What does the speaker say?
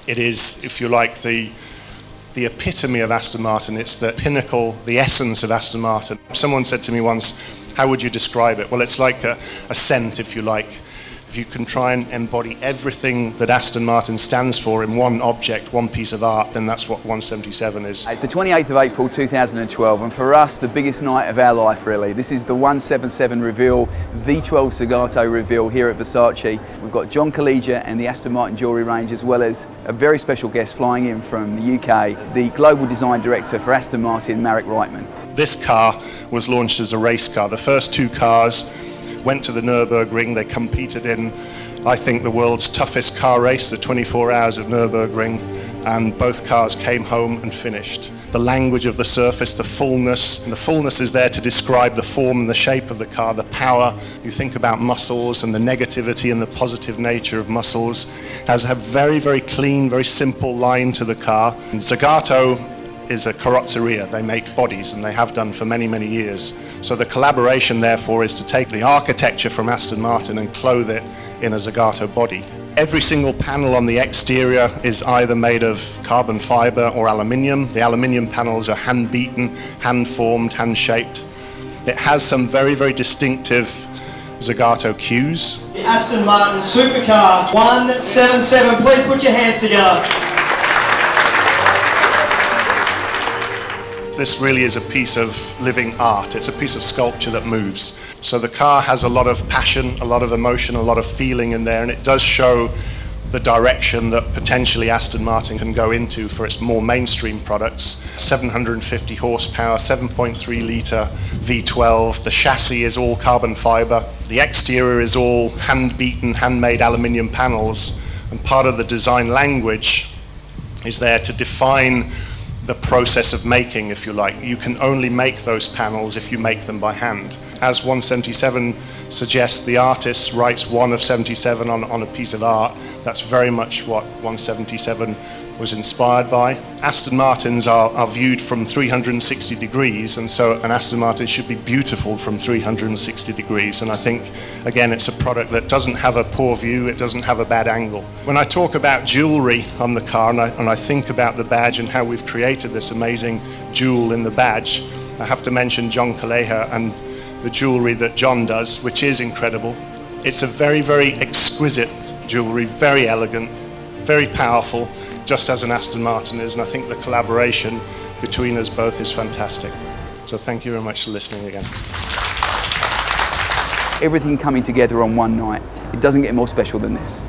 It is, if you like, the epitome of Aston Martin. It's the pinnacle, the essence of Aston Martin. Someone said to me once, how would you describe it? Well, it's like a scent, if you like. If you can try and embody everything that Aston Martin stands for in one object, one piece of art, then that's what 177 is. It's the 28th of April 2012, and for us, the biggest night of our life, really. This is the 177 reveal, V12 Zagato reveal here at Versace. We've got John Calleija and the Aston Martin jewellery range, as well as a very special guest flying in from the UK, the Global Design Director for Aston Martin, Marek Reichman. This car was launched as a race car. The first two cars went to the Nürburgring. They competed in, I think, the world's toughest car race, the 24 hours of Nürburgring, and both cars came home and finished. The language of the surface, the fullness is there to describe the form and the shape of the car, the power. You think about muscles and the negativity and the positive nature of muscles. It has a very, very clean, very simple line to the car. And Zagato is a carrozzeria. They make bodies, and they have done for many, many years. So the collaboration, therefore, is to take the architecture from Aston Martin and clothe it in a Zagato body. Every single panel on the exterior is either made of carbon fiber or aluminium. The aluminium panels are hand-beaten, hand-formed, hand-shaped. It has some very, very distinctive Zagato cues. The Aston Martin supercar 177, please put your hands together. This really is a piece of living art. It's a piece of sculpture that moves. So the car has a lot of passion, a lot of emotion, a lot of feeling in there, and it does show the direction that potentially Aston Martin can go into for its more mainstream products. 750 horsepower, 7.3 litre V12. The chassis is all carbon fiber. The exterior is all hand-beaten, handmade aluminium panels, and part of the design language is there to define the process of making, if you like. You can only make those panels if you make them by hand. As 177 suggests, the artist writes one of 77 on a piece of art. That's very much what 177 was inspired by. Aston Martins are viewed from 360 degrees, and so an Aston Martin should be beautiful from 360 degrees. And I think, again, it's a product that doesn't have a poor view, it doesn't have a bad angle. When I talk about jewellery on the car, and I think about the badge and how we've created this amazing jewel in the badge, I have to mention John Calleija and the jewellery that John does, which is incredible. It's a very, very exquisite jewellery, very elegant, very powerful, just as an Aston Martin is, and I think the collaboration between us both is fantastic. So thank you very much for listening again. Everything coming together on one night. It doesn't get more special than this.